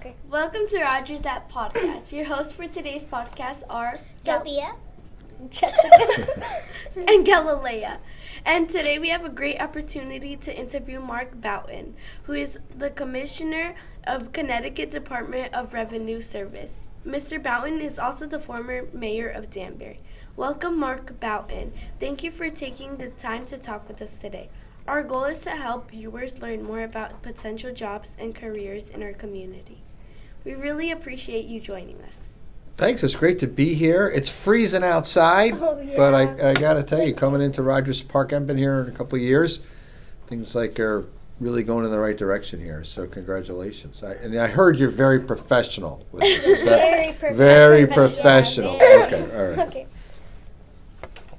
Okay. Welcome to Rogers That Podcast. Your hosts for today's podcast are Sophia, Jessica, and Galilea. And today we have a great opportunity to interview Mark Boughton, who is the Commissioner of Connecticut Department of Revenue Service. Mr. Boughton is also the former Mayor of Danbury. Welcome, Mark Boughton. Thank you for taking the time to talk with us today. Our goal is to help viewers learn more about potential jobs and careers in our community. We really appreciate you joining us. Thanks. It's great to be here. It's freezing outside, but I got to tell you, coming into Rogers Park, I've been here in a couple of years. Things are really going in the right direction here, so congratulations. I heard you're very professional with this. Is that very professional? Okay, all right. Okay.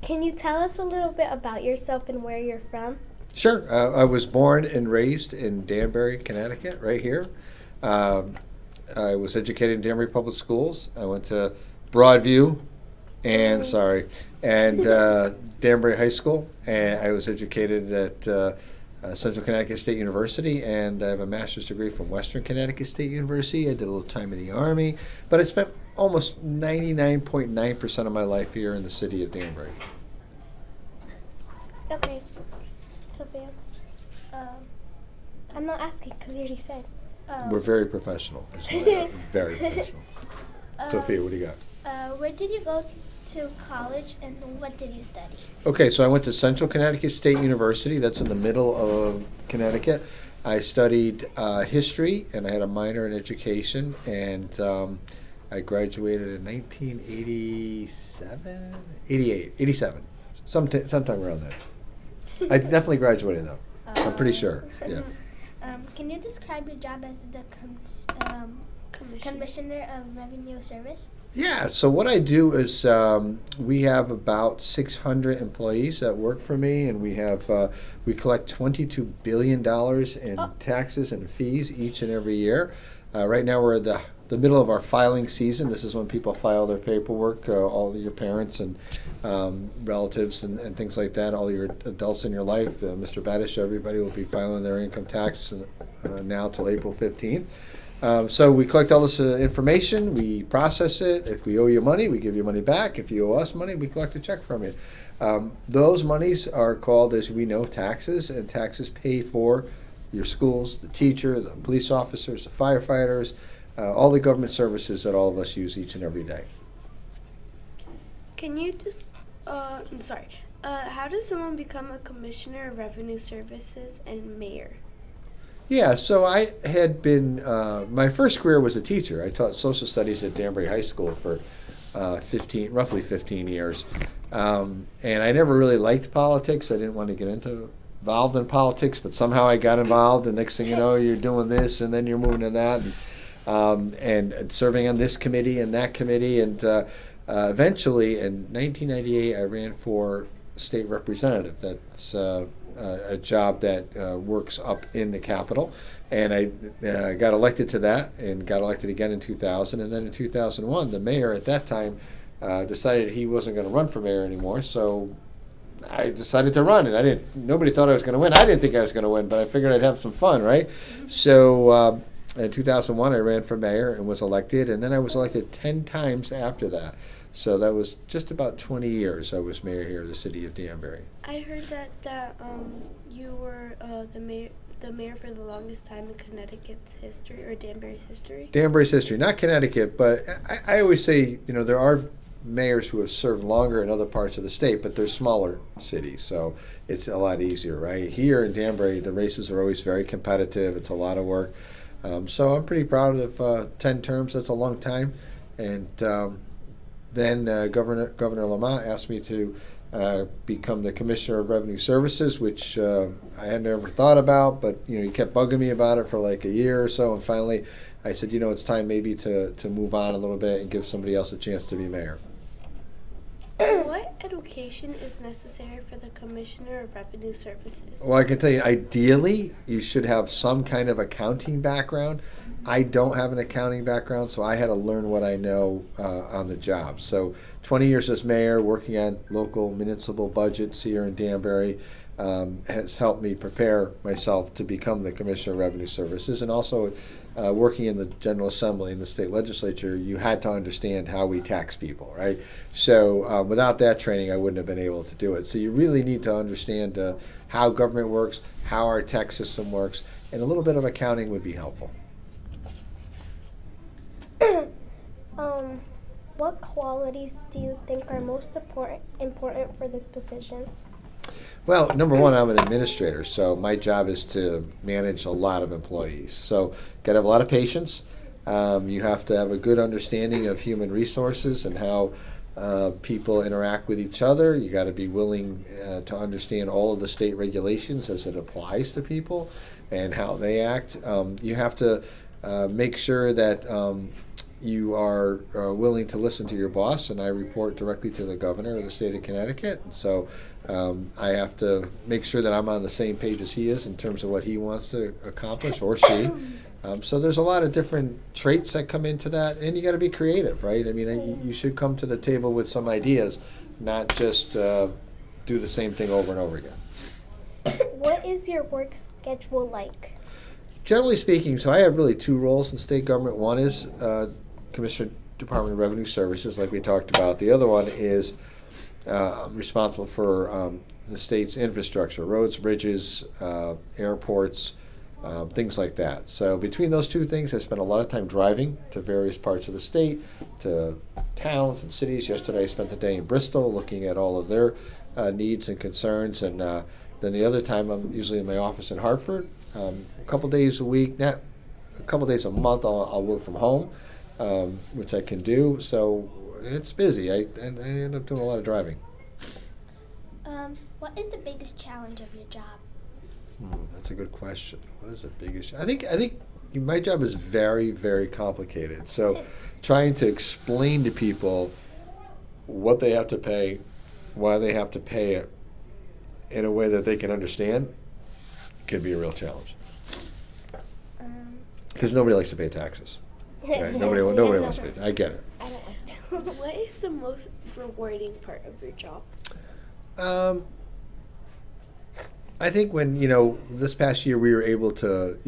Can you tell us a little bit about yourself and where you're from? Sure. I was born and raised in Danbury, Connecticut, right here. I was educated in Danbury Public Schools. I went to Broadview and Danbury High School, and I was educated at Central Connecticut State University, and I have a master's degree from Western Connecticut State University. I did a little time in the Army, but I spent almost 99.9% of my life here in the city of Danbury. Okay. Sophia. I'm not asking because you already said. We're very professional. Very professional. Sophia, what do you got? Where did you go to college and what did you study? Okay, so I went to Central Connecticut State University. That's in the middle of Connecticut. I studied history, and I had a minor in education, and I graduated in 1987, 88, 87, sometime around there. I definitely graduated, though. I'm pretty sure, yeah. Can you describe your job as the Commissioner of Revenue Service? Yeah, so what I do is we have about 600 employees that work for me, and we collect $22 billion in taxes and fees each and every year. Right now we're at the middle of our filing season. This is when people file their paperwork, all of your parents and relatives and things like that, all your adults in your life. Mr. Badish, everybody will be filing their income tax now till April 15th. So we collect all this information, we process it. If we owe you money, we give you money back. If you owe us money, we collect a check from you. Those monies are called, as we know, taxes, and taxes pay for your schools, the teacher, the police officers, the firefighters, all the government services that all of us use each and every day. Can you just, how does someone become a Commissioner of Revenue Services and Mayor? Yeah, so I had been, my first career was a teacher. I taught social studies at Danbury High School for roughly 15 years. And I never really liked politics. I didn't want to get involved in politics, but somehow I got involved, and next thing you know, you're doing this, and then you're moving to that, and serving on this committee and that committee. And eventually, in 1998, I ran for state representative. That's a job that works up in the Capitol, and I got elected to that, and got elected again in 2000, and then in 2001, the mayor at that time decided he wasn't going to run for mayor anymore, so I decided to run, and nobody thought I was going to win. I didn't think I was going to win, but I figured I'd have some fun, right? So in 2001, I ran for mayor and was elected, and then I was elected 10 times after that. So that was just about 20 years I was mayor here of the city of Danbury. I heard that you were the mayor for the longest time in Connecticut's history, or Danbury's history. Danbury's history, not Connecticut, but I always say, there are mayors who have served longer in other parts of the state, but they're smaller cities, so it's a lot easier, right? Here in Danbury, the races are always very competitive. It's a lot of work. So I'm pretty proud of 10 terms. That's a long time. And then Governor Lamont asked me to become the Commissioner of Revenue Services, which I had never thought about, but he kept bugging me about it for like a year or so, and finally I said, it's time maybe to move on a little bit and give somebody else a chance to be mayor. What education is necessary for the Commissioner of Revenue Services? Well, I can tell you, ideally, you should have some kind of accounting background. I don't have an accounting background, so I had to learn what I know on the job. So 20 years as mayor, working on local municipal budgets here in Danbury, has helped me prepare myself to become the Commissioner of Revenue Services. And also working in the General Assembly in the state legislature, you had to understand how we tax people, right? So without that training, I wouldn't have been able to do it. So you really need to understand how government works, how our tax system works, and a little bit of accounting would be helpful. What qualities do you think are most important for this position? Well, number one, I'm an administrator, so my job is to manage a lot of employees. So, got to have a lot of patience. You have to have a good understanding of human resources and how people interact with each other. You got to be willing to understand all of the state regulations as it applies to people and how they act. You have to make sure that you are willing to listen to your boss, and I report directly to the governor of the state of Connecticut. And so I have to make sure that I'm on the same page as he is in terms of what he wants to accomplish, or she. So there's a lot of different traits that come into that, and you got to be creative, right? I mean, you should come to the table with some ideas, not just do the same thing over and over again. What is your work schedule like? Generally speaking, so I have really two roles in state government. One is Commissioner, Department of Revenue Services, like we talked about. The other one is I'm responsible for the state's infrastructure, roads, bridges, airports, things like that. So between those two things, I spent a lot of time driving to various parts of the state, to towns and cities. Yesterday I spent the day in Bristol looking at all of their needs and concerns, and then the other time I'm usually in my office in Hartford. A couple days a week, not a couple days a month, I'll work from home, which I can do. So it's busy. I end up doing a lot of driving. What is the biggest challenge of your job? That's a good question. What is the biggest? I think my job is very, very complicated. So trying to explain to people what they have to pay, why they have to pay it in a way that they can understand can be a real challenge. Because nobody likes to pay taxes. Right? Nobody wants to pay. I get it. I don't like to. What is the most rewarding part of your job? I think when, this past year we were able to,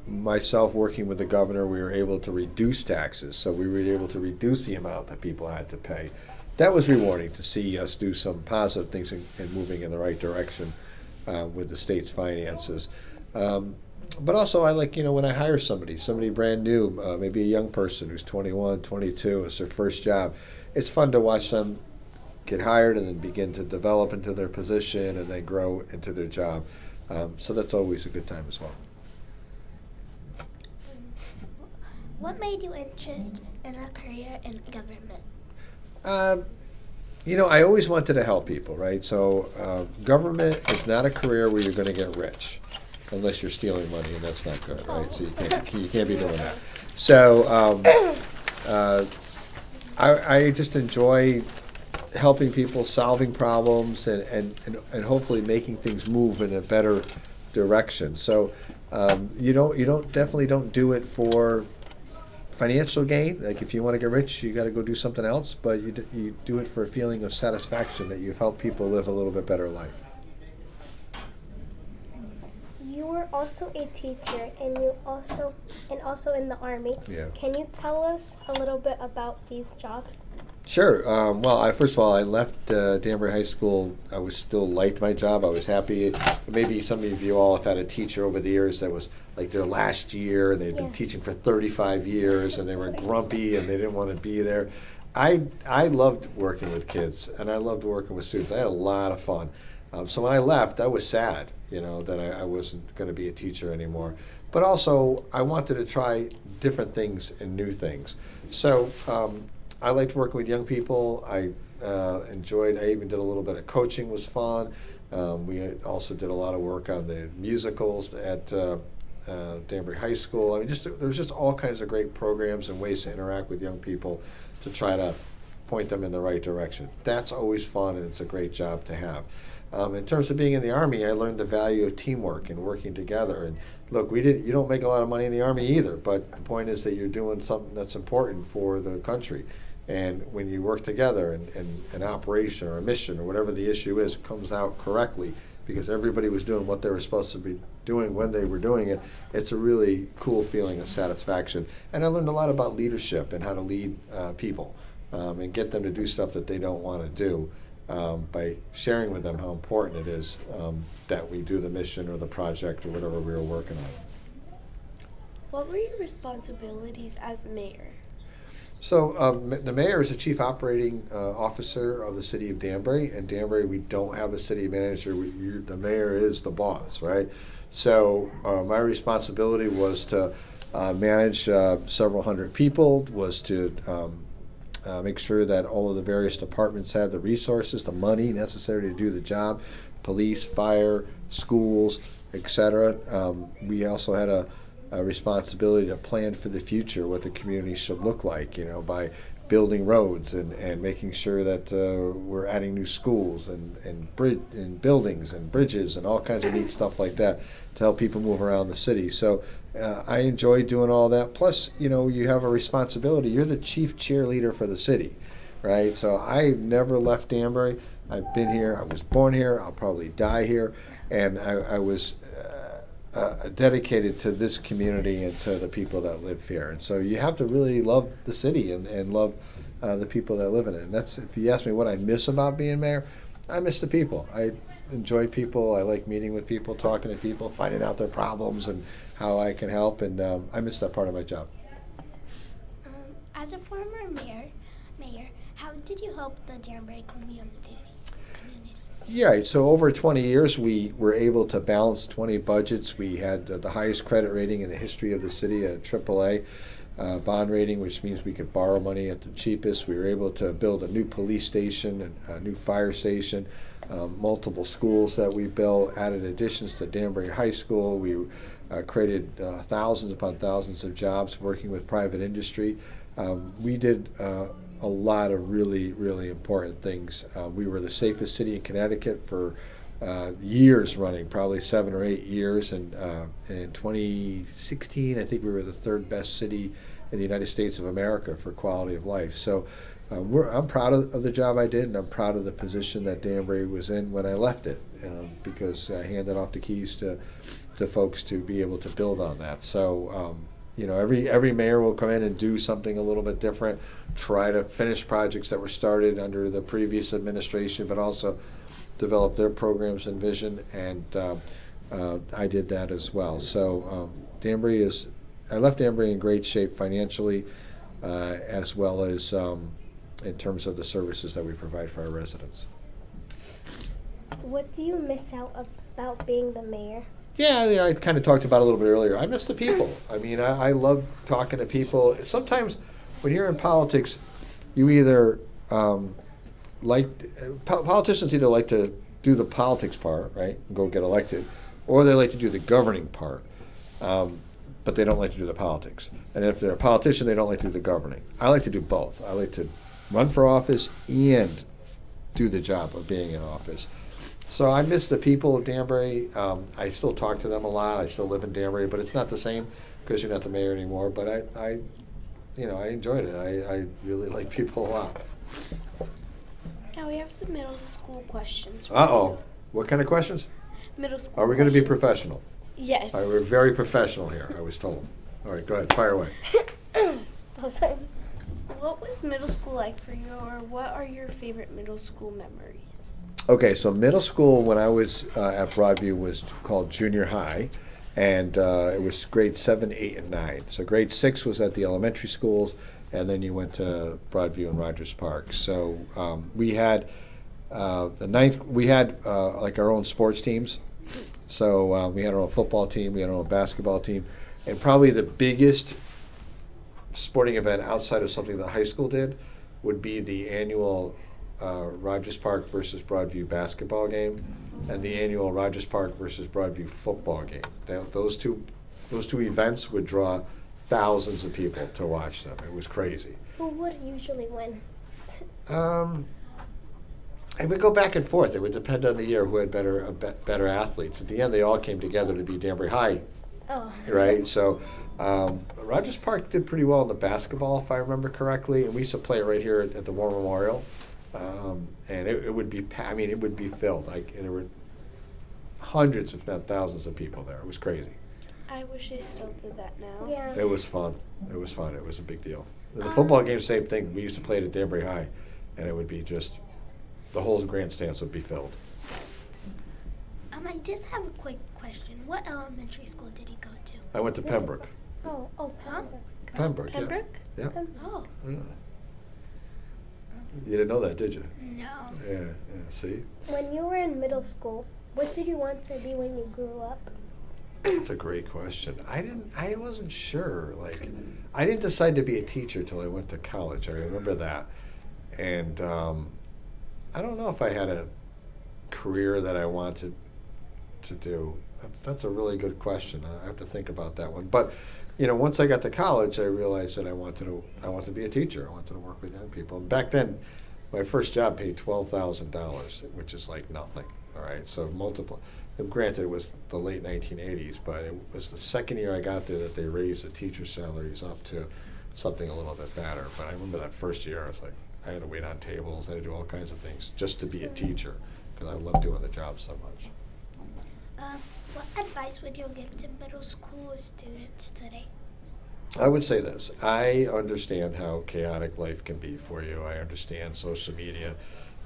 myself working with the governor, we were able to reduce taxes. So we were able to reduce the amount that people had to pay. That was rewarding to see us do some positive things and moving in the right direction with the state's finances. But also I like, when I hire somebody brand new, maybe a young person who's 21, 22, it's their first job. It's fun to watch them get hired and then begin to develop into their position and then grow into their job. So that's always a good time as well. What made you interested in a career in government? I always wanted to help people, right? So government is not a career where you're going to get rich, unless you're stealing money, and that's not good, right? So you can't be doing that. So I just enjoy helping people, solving problems, and hopefully making things move in a better direction. So you definitely don't do it for financial gain. Like if you want to get rich, you got to go do something else. But you do it for a feeling of satisfaction that you've helped people live a little bit better life. You were also a teacher, and also in the Army. Yeah. Can you tell us a little bit about these jobs? Sure. Well, first of all, I left Danbury High School. I still liked my job. I was happy. Maybe some of you all have had a teacher over the years that was like their last year, and they'd been teaching for 35 years, and they were grumpy, and they didn't want to be there. I loved working with kids, and I loved working with students. I had a lot of fun. So when I left, I was sad, that I wasn't going to be a teacher anymore. But also, I wanted to try different things and new things. So I liked working with young people. I enjoyed, I even did a little bit of coaching, was fun. We also did a lot of work on the musicals at Danbury High School. I mean, there was just all kinds of great programs and ways to interact with young people to try to point them in the right direction. That's always fun, and it's a great job to have. In terms of being in the Army, I learned the value of teamwork and working together. And look, you don't make a lot of money in the Army either, but the point is that you're doing something that's important for the country. And when you work together and an operation or a mission or whatever the issue is comes out correctly, because everybody was doing what they were supposed to be doing when they were doing it, it's a really cool feeling of satisfaction. And I learned a lot about leadership and how to lead people and get them to do stuff that they don't want to do by sharing with them how important it is that we do the mission or the project or whatever we were working on. What were your responsibilities as mayor? So the mayor is the chief operating officer of the city of Danbury. In Danbury, we don't have a city manager. The mayor is the boss, right? So my responsibility was to manage several hundred people, was to make sure that all of the various departments had the resources, the money necessary to do the job, police, fire, schools, etc. We also had a responsibility to plan for the future, what the community should look like, by building roads and making sure that we're adding new schools and buildings and bridges and all kinds of neat stuff like that to help people move around the city. So I enjoy doing all that. Plus, you have a responsibility. You're the chief cheerleader for the city, right? So I never left Danbury. I've been here. I was born here. I'll probably die here. And I was dedicated to this community and to the people that live here. And so you have to really love the city and love the people that live in it. And that's, if you ask me what I miss about being mayor, I miss the people. I enjoy people. I like meeting with people, talking to people, finding out their problems and how I can help. And I miss that part of my job. As a former mayor, how did you help the Danbury community? Yeah, so over 20 years, we were able to balance 20 budgets. We had the highest credit rating in the history of the city, a AAA bond rating, which means we could borrow money at the cheapest. We were able to build a new police station, a new fire station, multiple schools that we built, added additions to Danbury High School. We created thousands upon thousands of jobs working with private industry. We did a lot of really, really important things. We were the safest city in Connecticut for years running, probably 7 or 8 years. And in 2016, I think we were the third best city in the United States of America for quality of life. So I'm proud of the job I did, and I'm proud of the position that Danbury was in when I left it, because I handed off the keys to folks to be able to build on that. So every mayor will come in and do something a little bit different, try to finish projects that were started under the previous administration, but also develop their programs and vision, and I did that as well. So I left Danbury in great shape financially, as well as in terms of the services that we provide for our residents. What do you miss out about being the mayor? Yeah, I kind of talked about it a little bit earlier. I miss the people. I mean, I love talking to people. Sometimes when you're in politics, you either politicians either like to do the politics part, right, and go get elected, or they like to do the governing part, but they don't like to do the politics. And if they're a politician, they don't like to do the governing. I like to do both. I like to run for office and do the job of being in office. So I miss the people of Danbury. I still talk to them a lot. I still live in Danbury, but it's not the same because you're not the mayor anymore. But I enjoyed it. I really like people a lot. Now we have some middle school questions. Uh-oh. What kind of questions? Middle school. Are we going to be questions. professional? Yes. All right, we're very professional here, I was told. All right, go ahead. Fire away. What was middle school like for you, or what are your favorite middle school memories? Okay, so middle school when I was at Broadview was called junior high, and it was grades 7, 8, and 9. So grade 6 was at the elementary schools, and then you went to Broadview and Rogers Park. So we had like our own sports teams. So we had our own football team, we had our own basketball team, and probably the biggest sporting event outside of something the high school did would be the annual Rogers Park versus Broadview basketball game and the annual Rogers Park versus Broadview football game. Those two events would draw thousands of people to watch them. It was crazy. Who would usually win? It would go back and forth. It would depend on the year who had better athletes. At the end, they all came together to be Danbury High, right? So Rogers Park did pretty well in the basketball, if I remember correctly, and we used to play right here at the War Memorial, and it would be filled. Like there were hundreds, if not thousands, of people there. It was crazy. I wish I still did that now. Yeah. It was fun. It was fun. It was a big deal. The football game, same thing. We used to play it at Danbury High, and it would be just, the whole grandstands would be filled. I just have a quick question. What elementary school did you go to? I went to Pembroke. Oh, Pembroke. Pembroke, Pembroke? yeah. Oh, Yeah. You didn't know that, did you? no. Yeah, see? When you were in middle school, what did you want to be when you grew up? That's a great question. I wasn't sure. I didn't decide to be a teacher till I went to college. I remember that. And I don't know if I had a career that I wanted to do. That's a really good question. I have to think about that one. But, once I got to college, I realized that I wanted to be a teacher. I wanted to work with young people. And back then, my first job paid $12,000, which is like nothing. All right, so multiple. Granted, it was the late 1980s, but it was the second year I got there that they raised the teacher salaries up to something a little bit better. But I remember that first year, I had to wait on tables, I had to do all kinds of things just to be a teacher because I loved doing the job so much. What advice would you give to middle school students today? I would say this. I understand how chaotic life can be for you. I understand social media,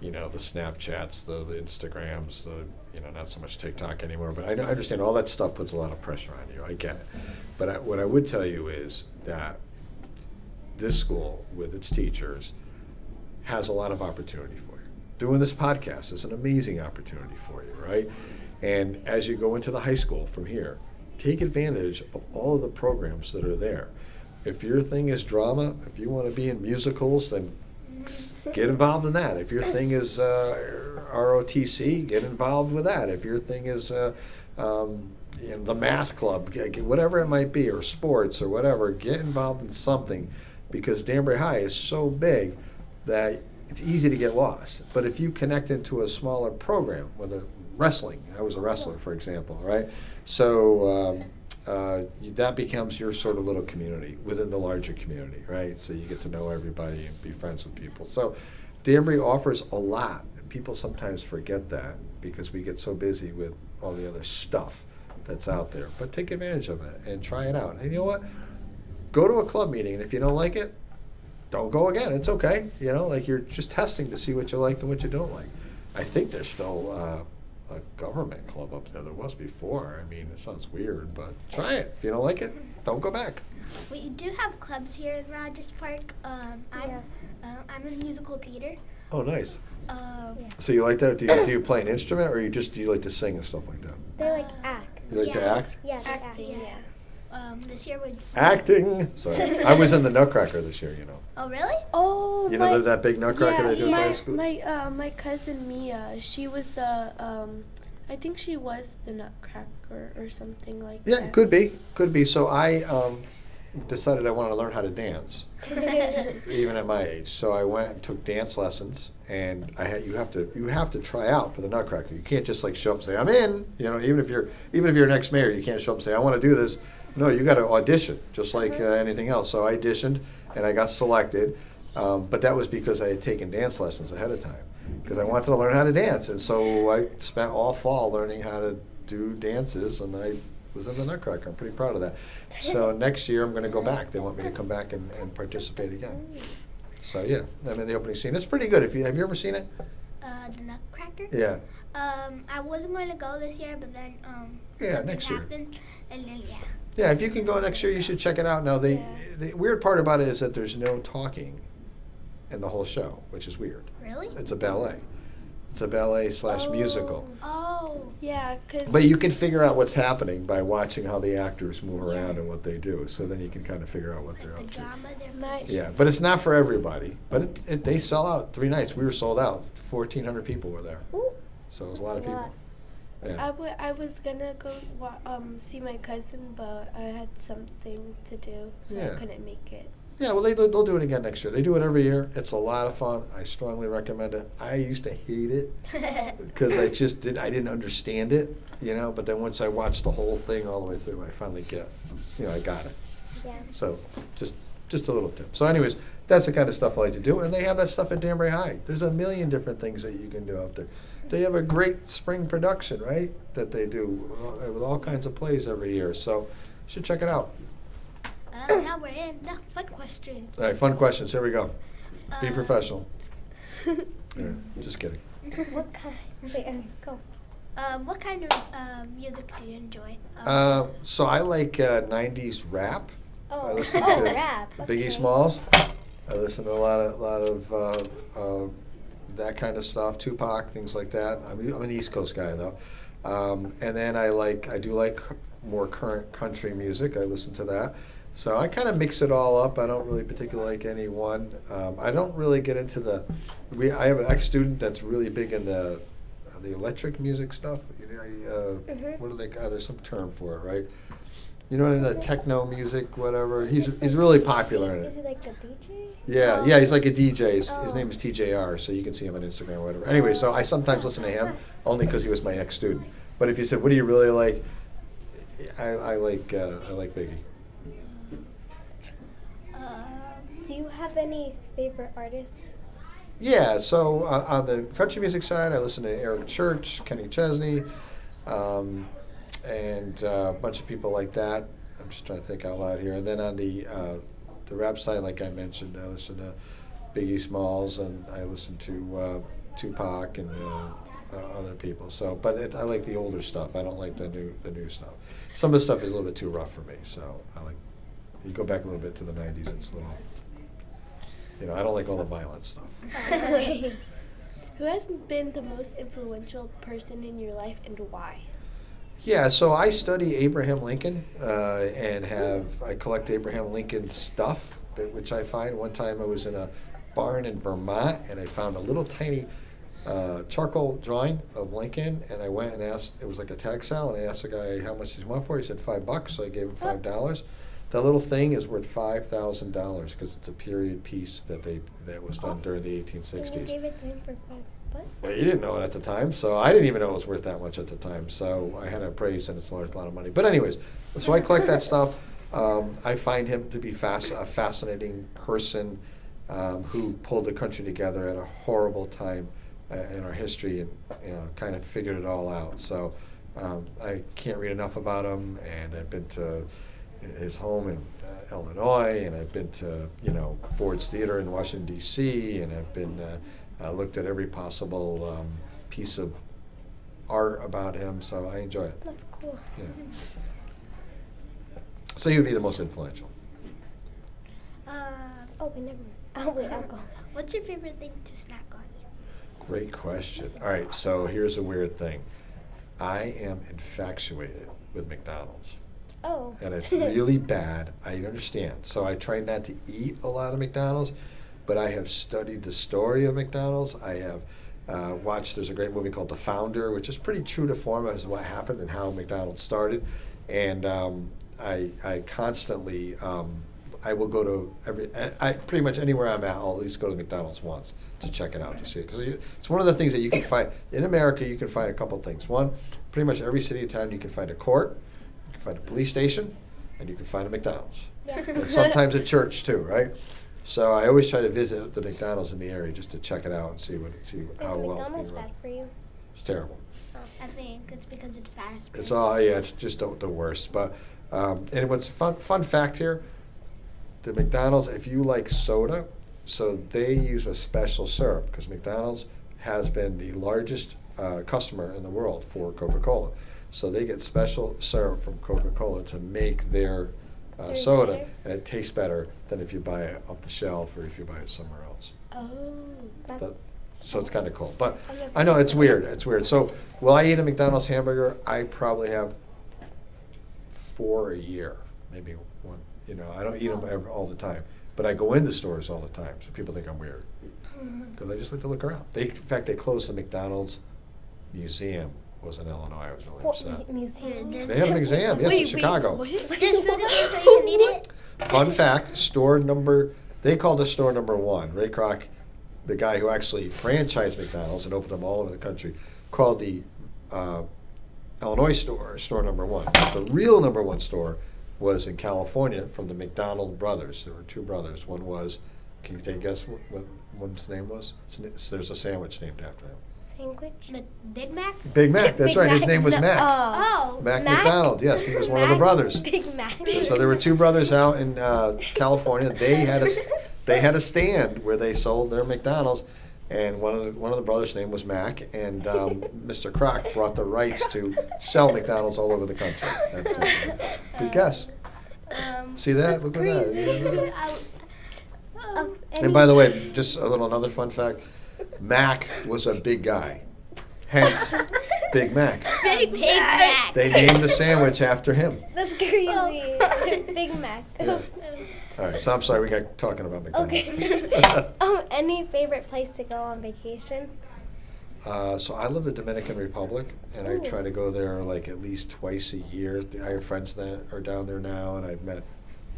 the Snapchats, the Instagrams, not so much TikTok anymore, but I understand all that stuff puts a lot of pressure on you. I get it. But what I would tell you is that this school, with its teachers, has a lot of opportunity for you. Doing this podcast is an amazing opportunity for you, right? And as you go into the high school from here, take advantage of all of the programs that are there. If your thing is drama, if you want to be in musicals, then get involved in that. If your thing is ROTC, get involved with that. If your thing is the math club, whatever it might be, or sports or whatever, get involved in something, because Danbury High is so big that it's easy to get lost. But if you connect into a smaller program, whether wrestling, I was a wrestler, for example, right? So that becomes your sort of little community within the larger community, right? So you get to know everybody and be friends with people. So Danbury offers a lot. And people sometimes forget that because we get so busy with all the other stuff that's out there. But take advantage of it and try it out. And you know what? Go to a club meeting, and if you don't like it, don't go again. It's okay. You're just testing to see what you like and what you don't like. I think there's still a government club up there. There was before. I mean, it sounds weird, but try it. If you don't like it, don't go back. We do have clubs here in Rogers Park. I'm in musical theater. Oh, nice. So you like that? Do you play an instrument, or do you like to sing and stuff like that? They act. You like to act? Yeah, they act. Acting, yeah. This year we're Acting. Sorry, I was in the Nutcracker this year. Oh, really? Oh, That big Nutcracker they do in high school. My cousin Mia, she was the I think she was the Nutcracker or something like that. Yeah, could be. So I decided I wanted to learn how to dance, even at my age. So I went and took dance lessons, and you have to try out for the Nutcracker. You can't just show up and say I'm in. Even if you're next mayor, you can't show up and say I want to do this. No, you got to audition, just like anything else. So I auditioned, and I got selected, but that was because I had taken dance lessons ahead of time, because I wanted to learn how to dance. And so I spent all fall learning how to do dances, and I was in the Nutcracker. I'm pretty proud of that. So next year I'm going to go back. They want me to come back and participate again. So yeah, I'm in the opening scene. It's pretty good. Have you ever seen it? The Nutcracker? Yeah. I wasn't going to go this year, but then something next year. happened, and then Yeah, if you can go next year, you should check it out. Now, the weird part about it is that there's no talking in the whole show, which is weird. Really? It's a ballet. It's a ballet/musical. Oh. Yeah, because... But you can figure out what's happening by watching how the actors move around and what they do. So then you can kind of figure out what they're The up to. drama, their My- position. Yeah, but it's not for everybody. But they sell out 3 nights. We were sold out. 1,400 people were there. Ooh. So it was a lot of That's a people. lot. Yeah. I was gonna go see my cousin, but I had something to do, so Yeah. I couldn't make it. Yeah, well, they'll do it again next year. They do it every year. It's a lot of fun. I strongly recommend it. I used to hate it because I didn't understand it, But then once I watched the whole thing all the way through, I finally I got it. Yeah. So just Just a little tip. So anyways, that's the kind of stuff I like to do. And they have that stuff at Danbury High. There's a million different things that you can do out there. They have a great spring production, right, that they do with all kinds of plays every year. So you should check it out. Now we're in the fun questions. All right, fun questions. Here we go. Be professional. Yeah, just kidding. What kind? Wait, go. What kind of music do you enjoy? So I like 90s rap. I Oh, listen to rap. Biggie Okay. Smalls. I listen to a lot of that kind of stuff, Tupac, things like that. I'm an East Coast guy though, and then I do like more current country music. I listen to that, so I kind of mix it all up. I don't really particularly like any one. I don't really get into I have an ex-student that's really big in the electric music stuff. You know, what do they? There's some term for it, right? You know, in the techno music, whatever. He's really popular in Is it. he like a DJ? Yeah, he's like a DJ. His name is TJR, so you can see him on Instagram or whatever. Anyway, so I sometimes listen to him only because he was my ex-student. But if you said, what do you really like? I like Biggie. Do you have any favorite artists? Yeah, so on the country music side, I listen to Eric Church, Kenny Chesney, and a bunch of people like that. I'm just trying to think out loud here. And then on the rap side, like I mentioned, I listen to Biggie Smalls, and I listen to Tupac and other people. So, but I like the older stuff. I don't like the new stuff. Some of the stuff is a little bit too rough for me. So I like, you go back a little bit to the 90s. It's a little, I don't like all the violent stuff. Who has been the most influential person in your life and why? Yeah, so I study Abraham Lincoln and I collect Abraham Lincoln stuff, which I find. One time I was in a barn in Vermont and I found a little tiny charcoal drawing of Lincoln, and I went and asked, it was like a tag sale, and I asked the guy how much he want for it. He said $5, so I gave him $5. That little thing is worth $5,000 because it's a period piece that was done during the 1860s. And you gave it to him for $5? Well, you didn't know it at the time, so I didn't even know it was worth that much at the time. So I had to appraise, and it's worth a lot of money. But anyways, so I collect that stuff. I find him to be a fascinating person who pulled the country together at a horrible time in our history, and kind of figured it all out. So I can't read enough about him, and I've been to his home in Illinois, and I've been to Ford's Theater in Washington D.C., and I've been looked at every possible piece of art about him. So I enjoy it. That's cool. Yeah. So he would be the most influential. Oh, wait, never mind. Oh, wait, I'll go. What's your favorite thing to snack on? Great question. All right, so here's a weird thing. I am infatuated with McDonald's. Oh. And it's really bad. I understand. So I try not to eat a lot of McDonald's, but I have studied the story of McDonald's. I have watched, there's a great movie called The Founder, which is pretty true to form as what happened and how McDonald's started. And I constantly, I will go to pretty much anywhere I'm at, I'll at least go to McDonald's once to check it out, to see it. Because it's one of the things that you can find, in America, you can find a couple things. One, pretty much every city and town you can find a court, you can find a police station, and you can find a McDonald's. Yeah. And sometimes a church too, right? So I always try to visit the McDonald's in the area just to check it out and see how Is well it's being McDonald's run. bad for you? It's terrible. I think it's because it's fast. It's it's just the worst. But and what's fun fact here, the McDonald's, if you like soda, so they use a special syrup because McDonald's has been the largest customer in the world for Coca-Cola. So they get special syrup from Coca-Cola to make their soda, better? and it tastes better than if you buy it off the shelf or if you buy it somewhere else. Oh. So it's kind of cool. But I know it's weird. It's weird. So will I eat a McDonald's hamburger? I probably have 4 a year, maybe one. I don't eat them all the time, but I go into stores all the time, so people think I'm weird because I just like to look around. In fact, they closed the McDonald's museum. Was in Illinois. I was really upset. Museum. They have an exam, yes, in Chicago. There's food in there so you can eat it? Fun fact, they called it store number 1. Ray Kroc, the guy who actually franchised McDonald's and opened them all over the country, called the Illinois store number 1. The real number 1 store was in California from the McDonald brothers. There were two brothers. One was, can you take a guess what one's name was? There's a sandwich named after him. Sandwich? Big Mac? Big Mac, that's Big right. His Mac. name was No. Mac. Oh. Mac McDonald, yes, he was one of the Mac- brothers. Big Mac. So there were two brothers out in California. They had a stand where they sold their McDonald's, and one of the brothers' name was Mac, and Mr. Kroc brought the rights to sell McDonald's all over the country. That's good guess. See that? Look at that. And by the way, just another fun fact: Mac was a big guy, hence Big Mac. Big Mac. They named the sandwich after him. That's crazy. Big Mac. Yeah. All right, so I'm sorry we got talking about McDonald's. Okay. Any favorite place to go on vacation? So I live in the Dominican Republic, and I Ooh. try to go there like at least twice a year. I have friends that are down there now, and I've met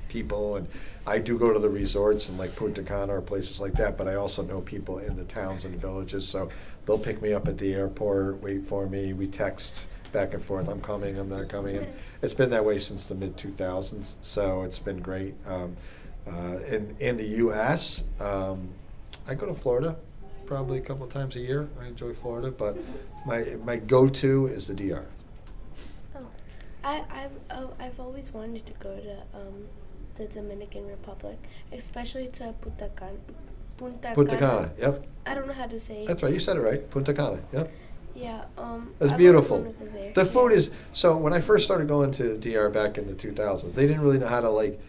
people, and I do go to the resorts and like Punta Cana or places like that, but I also know people in the towns and villages, so they'll pick me up at the airport, wait for me, we text back and forth, I'm coming, I'm not coming, and it's been that way since the mid-2000s, so it's been great. In the U.S., I go to Florida probably a couple of times a year. I enjoy Florida, but my go-to is the DR. I've always wanted to go to the Dominican Republic, especially to Punta Cana, yep. I don't know how to say it. That's right, you said it right, Punta Cana, yep. Yeah. It's I've beautiful. always wanted to go there. The food Yeah. is, so when I first started going to DR back in the 2000s, they didn't really know how to like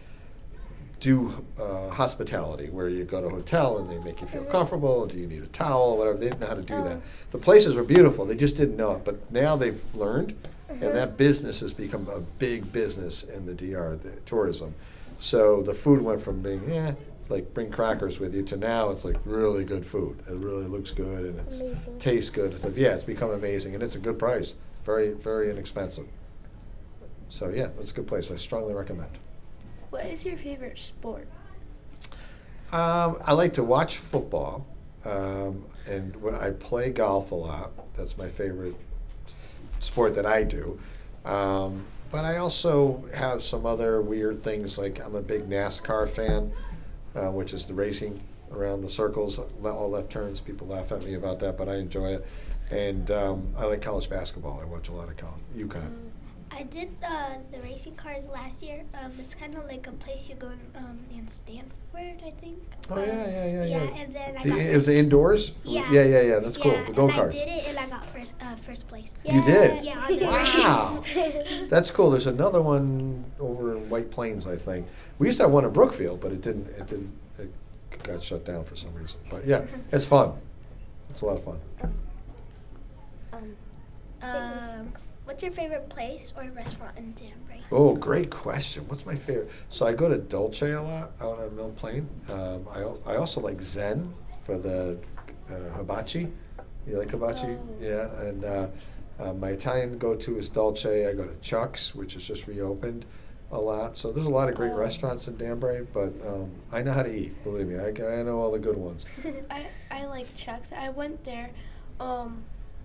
do hospitality, where you go to a hotel and they make you feel comfortable, do you need a towel, whatever, they didn't know how to do that. The places were beautiful, they just didn't know it, but now they've learned, and that business has become a big business in the DR, the tourism. So the food went from being, like bring crackers with you, to now it's like really good food. It really looks good and it Amazing. tastes good. So yeah, it's become amazing and it's a good price. Very, very inexpensive. So yeah, it's a good place. I strongly recommend. What is your favorite sport? I like to watch football, and when I play golf a lot. That's my favorite sport that I do. But I also have some other weird things, like I'm a big NASCAR fan, which is the racing around the circles, all left turns. People laugh at me about that, but I enjoy it. And I like college basketball. I watch a lot of college. UConn. I did the racing cars last year. It's kind of like a place you go in Stanford, I think. Oh yeah. Yeah, and then I got Is it indoors? Yeah. Yeah. That's cool. Yeah, The go and I karts. did it, and I got first place. You did? Yeah, on the Wow. That's cool. There's another one over in White Plains, I think. We used to have one in Brookfield, but it got shut down for some reason. But yeah, it's fun. It's a lot of fun. What's your favorite place or restaurant in Danbury? Oh, great question. What's my favorite? So I go to Dolce a lot out on Mill Plain. I also like Zen for the hibachi. You like hibachi? Oh. Yeah. And my Italian go-to is Dolce. I go to Chuck's, which is just reopened a lot. So there's a lot of great restaurants in Danbury, but I know how to eat. Believe me, I know all the good ones. I like Chuck's. I went there.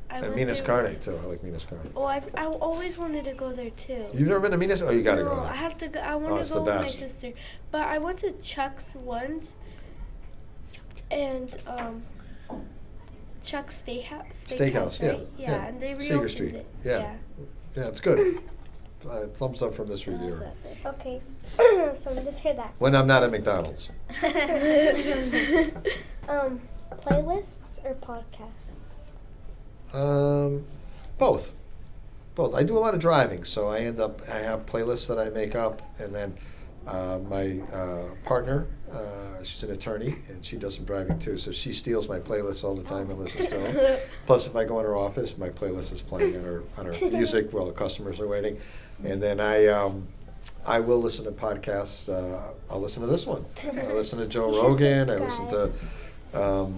I And went Minas there- Carne too. I like Minas Carne. Oh, I always wanted to go there too. You've never been to Minas? Oh, you gotta no, go there. I have to go. I want Oh, to it's go the with my best. sister. But I went to Chuck's once, and Chuck's Steakhouse, yeah, right? yeah. And they Seeger reopened Street, it. yeah. Yeah, it's good. Thumbs up from this I love reviewer. that thing. Okay, so let's hear that. When I'm not at McDonald's. Playlists or podcasts? Both. I do a lot of driving, so I have playlists that I make up, and then my partner, she's an attorney, and she does some driving too, so she steals my playlists all the time and listens to them. Plus, if I go in her office, my playlist is playing on her music while the customers are waiting, and then I will listen to podcasts. I'll listen to this one. I listen to Joe You should Rogan. I listen to subscribe.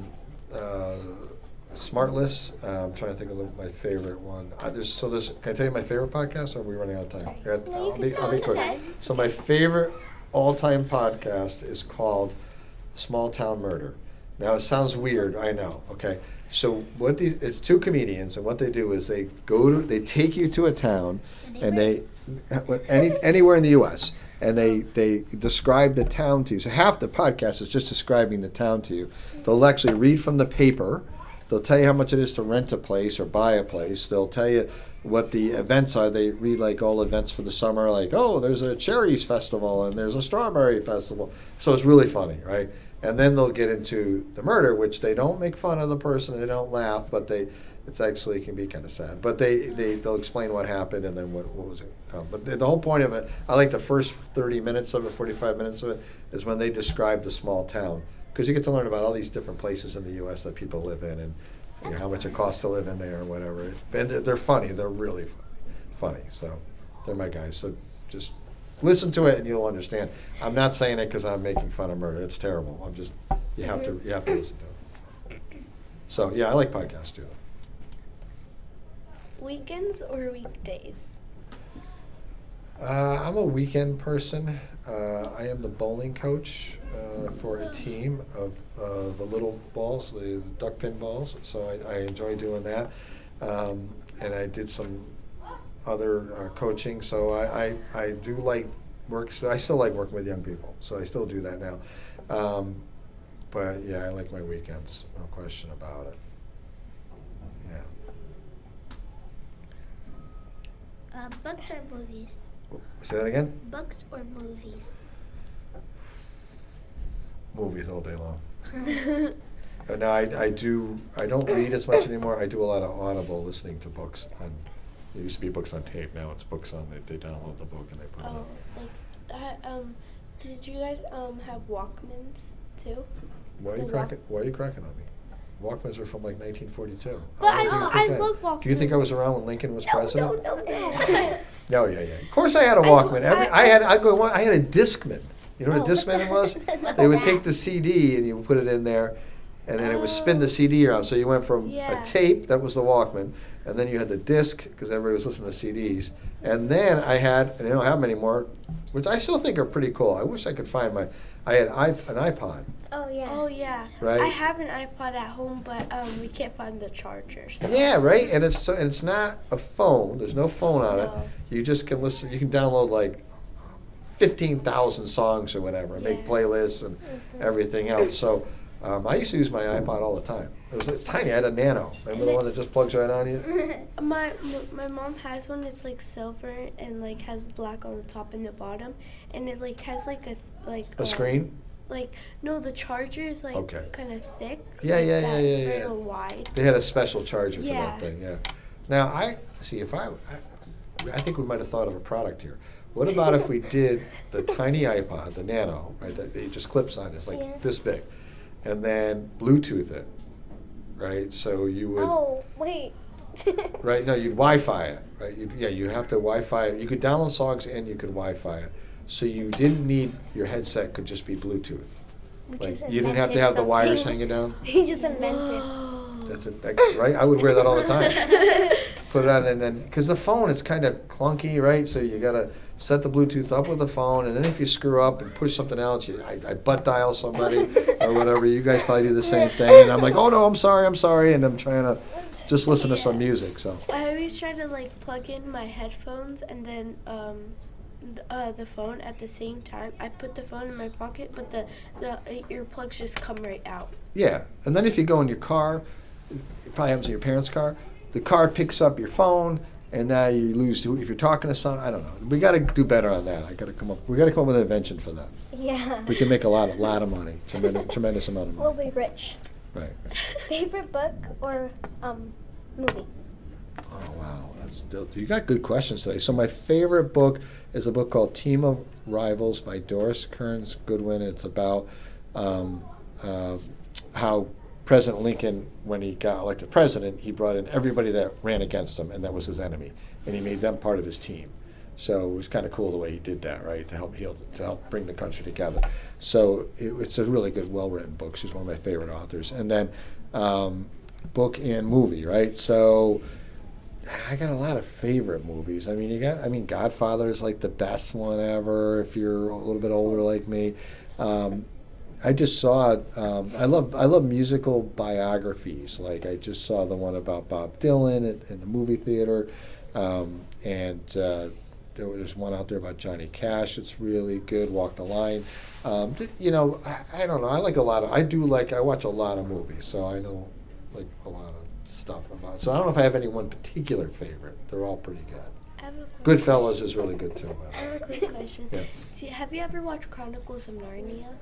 Smartless. I'm trying to think of my favorite one. There's. Can I tell you my favorite podcast, or are we running out of time? Sorry. Yeah, No, you I'll be can tell quick. us. So my favorite all-time podcast is called Small Town Murder. Now it sounds weird, I know. Okay, so it's two comedians, and what they do is they take you to a town, and anywhere in the U.S., and they describe the town to you. So half the podcast is just describing the town to you. They'll actually read from the paper. They'll tell you how much it is to rent a place or buy a place. They'll tell you what the events are. They read like all events for the summer, like, oh, there's a cherries festival and there's a strawberry festival. So it's really funny, right? And then they'll get into the murder, which they don't make fun of the person, they don't laugh, but it's actually can be kind of sad. But they'll explain what happened and then what was it. But the whole point of it, I like the first 30 minutes of it, 45 minutes of it, is when they describe the small town. Because you get to learn about all these different places in the U.S. that people live in and how much it costs to live in there or whatever. And they're funny. They're really funny. So they're my guys. So just listen to it and you'll understand. I'm not saying it because I'm making fun of murder. It's terrible. I'm just you have to listen to it. So yeah, I like podcasts too. Weekends or weekdays? I'm a weekend person. I am the bowling coach for a team of the little balls, the duck pin balls. So I enjoy doing that. And I did some other coaching. So I do like work. So I still like working with young people. So I still do that now. But yeah, I like my weekends. No question about it. Yeah. Books or movies? Say that again? Books or movies? Movies all day long. No, I don't read as much anymore. I do a lot of audible listening to books. It used to be books on tape. Now it's books on. They download the book and they put it on. Did you guys have Walkmans too? Why are you cracking on me? Walkmans are from like 1942. But I love Walkmans. Do you think I was around when Lincoln was president? No. No, yeah. Of course I had a Walkman. I had a Discman. You know what a Discman was? They would take the CD and you would put it in there, and then it would spin the CD around. So you went from a tape, that was the Walkman, and then you had the disc, because everybody was listening to CDs. And then I had, and they don't have them anymore, which I still think are pretty cool. I wish I could find I had an iPod. Oh, yeah. Oh, yeah. Right? I have an iPod at home, but we can't find the chargers. So. Yeah, right? And it's not a phone. There's no phone on it. You just can listen. You can download like 15,000 songs or whatever, and make playlists and everything else. So I used to use my iPod all the time. It's tiny. I had a Nano. Remember the one that just plugs right on you? My mom has one. It's like silver and like has black on the top and the bottom, and it like has like a screen. Like no, the charger is like kind of thick. Yeah. It's very wide. They had a special charger for that thing. Yeah. Now I see if I think we might have thought of a product here. What about if we did the tiny iPod, the Nano, right? That it just clips on. It's like this big, and then Bluetooth it, right? So you would. Oh wait. Right? No, you'd Wi-Fi it, right? You have to Wi-Fi it. You could download songs and you could Wi-Fi it. So you didn't need your headset; could just be Bluetooth. Like you didn't have to have the wires hanging down. He just invented. That's it, right? I would wear that all the time. Put it on, and then because the phone is kind of clunky, right? So you gotta set the Bluetooth up with the phone, and then if you screw up and push something else, I butt dial somebody or whatever. You guys probably do the same thing, and I'm like, oh no, I'm sorry, and I'm trying to just listen to some music. So I always try to like plug in my headphones and then the phone at the same time. I put the phone in my pocket, but the earplugs just come right out. Yeah, and then if you go in your car, it probably happens in your parents' car. The car picks up your phone, and now you lose. If you're talking to someone, I don't know. We got to do better on that. We got to come up with an invention for that. Yeah. We can make a lot of money, tremendous amount of money. We'll be rich. Right. Favorite book or movie? Oh wow, you got good questions today. So my favorite book is a book called Team of Rivals by Doris Kearns Goodwin. It's about how President Lincoln, when he got elected president, he brought in everybody that ran against him, and that was his enemy, and he made them part of his team. So it was kind of cool the way he did that, right, to help bring the country together. So it's a really good, well-written book. She's one of my favorite authors. And then book and movie, right? So I got a lot of favorite movies. Godfather is like the best one ever if you're a little bit older like me. I just saw. I love musical biographies. Like I just saw the one about Bob Dylan in the movie theater, and There's one out there about Johnny Cash. It's really good. Walk the Line. You know, I don't know. I like a lot of. I watch a lot of movies, so I know like a lot of stuff about. So I don't know if I have any one particular favorite. They're all pretty good. I have a quick Goodfellas question. is really good too. I have a quick question. Yeah. See, have you ever watched Chronicles of Narnia?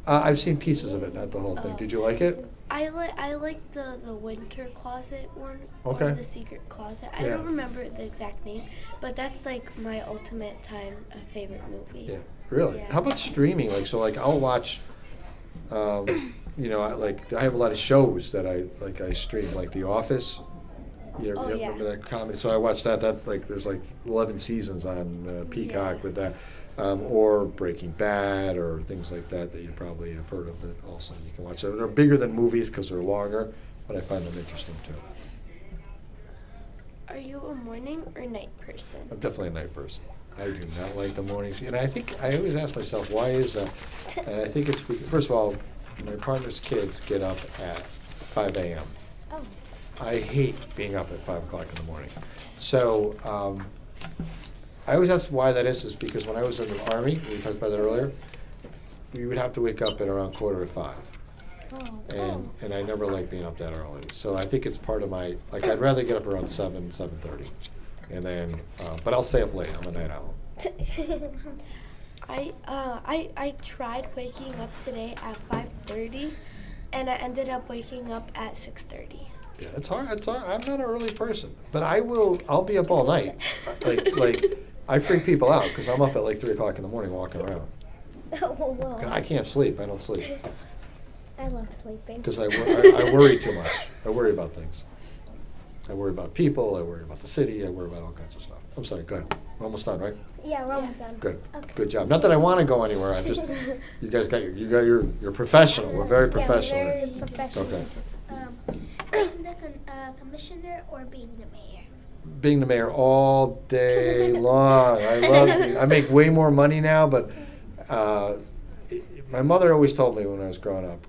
I've seen pieces of it, not the whole thing. Oh. Did you like it? I like the Winter Closet one. Okay. Or the Secret Closet. I Yeah. don't remember the exact name, but that's like my ultimate time favorite movie. Yeah. Really? Yeah. How about streaming? Like I'll watch. You know, I have a lot of shows that I stream, like The Office. You Oh, yeah. remember that comedy? So I watched that. There's like 11 seasons on Peacock Yeah. with that, or Breaking Bad, or things like that you probably have heard of. That also you can watch. So they're bigger than movies because they're longer, but I find them interesting too. Are you a morning or night person? I'm definitely a night person. I do not like the mornings, and I think I always ask myself why is that. And I think it's first of all, my partner's kids get up at 5 a.m. Oh. I hate being up at 5 o'clock in the morning. So I always ask why that is because when I was in the Army, we talked about that earlier, we would have to wake up at around 4:45. Oh. And I never liked being up that early. So I think it's part of my, like I'd rather get up around 7:30. And then, but I'll stay up late. I'm a night owl. I tried waking up today at 5:30, and I ended up waking up at 6:30. Yeah, it's hard. I'm not an early person, but I'll be up all night. Like I freak people out because I'm up at like 3 o'clock in the morning walking around. Oh, whoa. I can't sleep. I don't sleep I love sleeping. because I worry too much. I worry about things. I worry about people. I worry about the city. I worry about all kinds of stuff. I'm sorry. Go ahead. We're almost done, right? Yeah, we're almost done. Good. Okay. Good job. Not that I want to go anywhere. I just you guys got you're professional. We're very professional. Yeah, we're very professional. Okay. Being the commissioner or being the mayor? Being the mayor all day long. I make way more money now, but my mother always told me when I was growing up,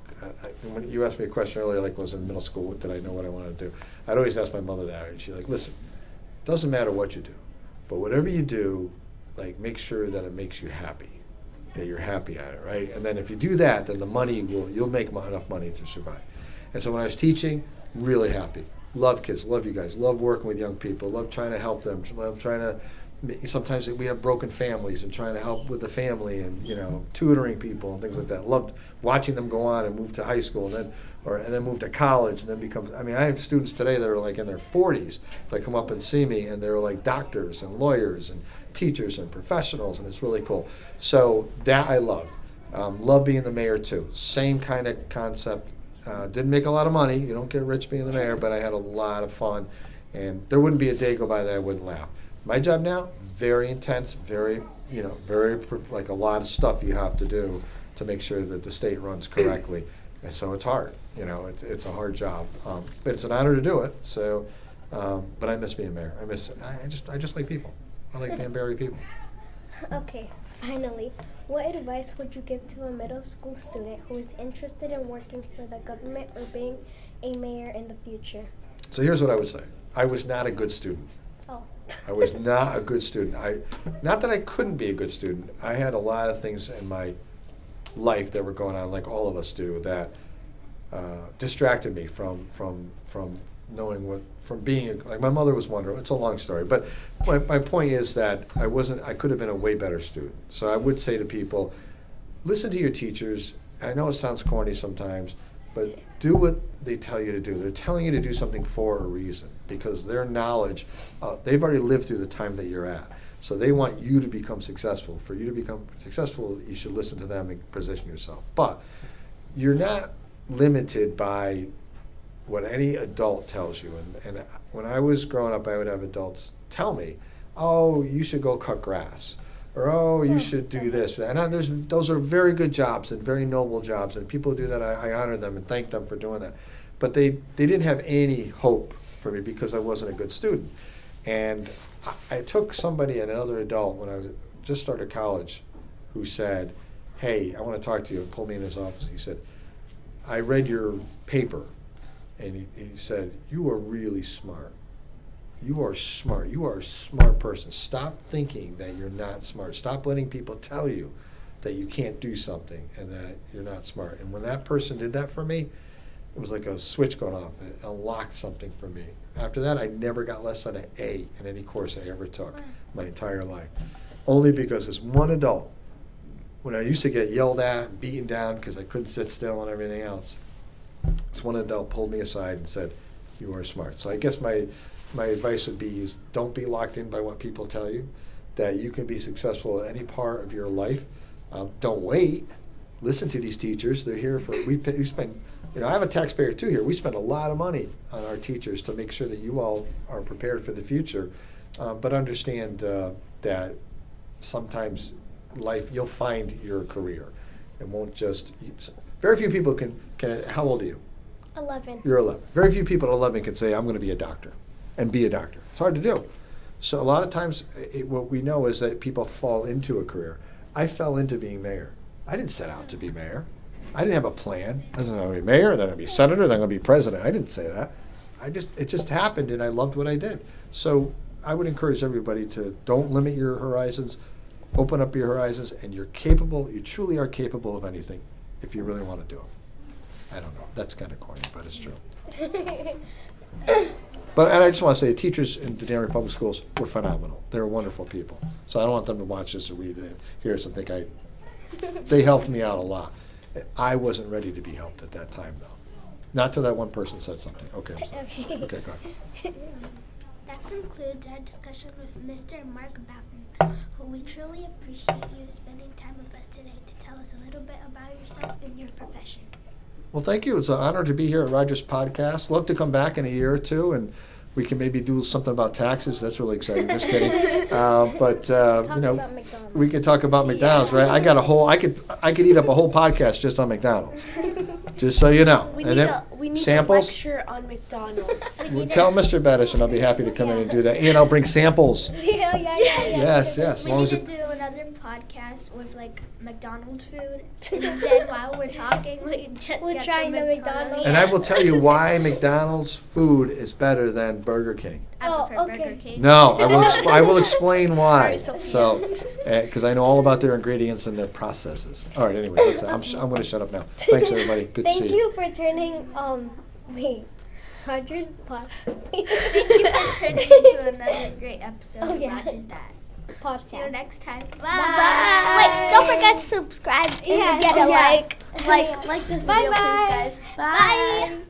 when you asked me a question earlier, like was in middle school, did I know what I wanted to do? I'd always ask my mother that, and she's like, listen, it doesn't matter what you do, but whatever you do, like make sure that it makes you happy, that you're happy at it, right? And then if you do that, then you'll make enough money to survive. And so when I was teaching, really happy. Love kids, love you guys, love working with young people, love trying to help them, love trying to, sometimes we have broken families and trying to help with the family and, you know, tutoring people and things like that. Loved watching them go on and move to high school and then move to college and then become, I mean, I have students today that are like in their 40s that come up and see me and they're like doctors and lawyers and teachers and professionals and it's really cool. So that I loved. Love being the mayor too. Same kind of concept. Didn't make a lot of money. You don't get rich being the mayor, but I had a lot of fun. And there wouldn't be a day go by that I wouldn't laugh. My job now, very intense, very like a lot of stuff you have to do to make sure that the state runs correctly. And so it's hard, it's a hard job. But it's an honor to do it. So, but I miss being mayor. I just like people. I like Danbury people. Okay, finally, what advice would you give to a middle school student who is interested in working for the government or being a mayor in the future? So here's what I would say. I was not a good student. Oh. I was not a good student. Not that I couldn't be a good student. I had a lot of things in my life that were going on, like all of us do, that distracted me from knowing from being, like my mother was wonderful. It's a long story, but my point is that I could have been a way better student. So I would say to people, listen to your teachers. I know it sounds corny sometimes, but do what they tell you to do. They're telling you to do something for a reason because their knowledge, they've already lived through the time that you're at. So they want you to become successful. For you to become successful, you should listen to them and position yourself. But you're not limited by what any adult tells you. And when I was growing up, I would have adults tell me, oh, you should go cut grass. Or, oh, you should do this. And those are very good jobs and very noble jobs. And people who do that, I honor them and thank them for doing that. But they didn't have any hope for me because I wasn't a good student. And I took somebody, another adult, when I just started college, who said, hey, I want to talk to you, and pulled me in his office. He said, I read your paper. And he said, you are really smart. You are smart. You are a smart person. Stop thinking that you're not smart. Stop letting people tell you that you can't do something and that you're not smart. And when that person did that for me, it was like a switch going off. It unlocked something for me. After that, I never got less than an A in any course I ever took my entire life. Only because as one adult, when I used to get yelled at and beaten down because I couldn't sit still and everything else, this one adult pulled me aside and said, you are smart. So I guess my advice would be is don't be locked in by what people tell you, that you can be successful in any part of your life. Don't wait. Listen to these teachers. They're here for, we spend, I'm a taxpayer too here. We spend a lot of money on our teachers to make sure that you all are prepared for the future. But understand that sometimes life, you'll find your career. It won't just, very few people can, how old are you? 11. You're 11. Very few people at 11 can say, I'm going to be a doctor, and be a doctor. It's hard to do. So a lot of times, what we know is that people fall into a career. I fell into being mayor. I didn't set out to be mayor. I didn't have a plan. I was going to be mayor, then I'm going to be senator, then I'm going to be president. I didn't say that. It just happened, and I loved what I did. So I would encourage everybody to don't limit your horizons, open up your horizons, and you're capable, you truly are capable of anything if you really want to do it. I don't know. That's kind of corny, but it's true. And I just want to say, teachers in the Danbury Public Schools were phenomenal. They're wonderful people. So I don't want them to watch this or read it, hear this and think they helped me out a lot. I wasn't ready to be helped at that time, though. Not till that one person said something. Okay, I'm sorry. Okay, go ahead. That concludes our discussion with Mr. Mark Boughton, who we truly appreciate you spending time with us today to tell us a little bit about yourself and your profession. Well, thank you. It's an honor to be here at Rogers Podcast. Love to come back in a year or two, and we can maybe do something about taxes. That's really exciting. Just kidding. About McDonald's. We could talk about McDonald's, right? I got a whole. I could eat up a whole podcast just on McDonald's. Just so you know. We need samples. a lecture on McDonald's. Well, tell Mr. Bettish, and I'll be happy to come in and do that. And I'll bring samples. Yeah. Yes. As We long need as to do another podcast with like McDonald's food, and then while we're talking, we're We're trying the McDonald's. And I will tell you why McDonald's food is better than Burger King. I prefer okay. Burger King. No, I will explain why. Sorry, So, because I know all about their ingredients and their processes. All right, anyway, I'm going to shut up now. Thanks, everybody. Good to see Thank you for turning, Rogers Pod. Thank you for turning into another great episode Oh, of yeah. Rogers That. Podcast. See you next time. Bye. Bye. Wait, don't forget to subscribe and get a like. Like this video, Bye-bye. please, guys. Bye. Bye.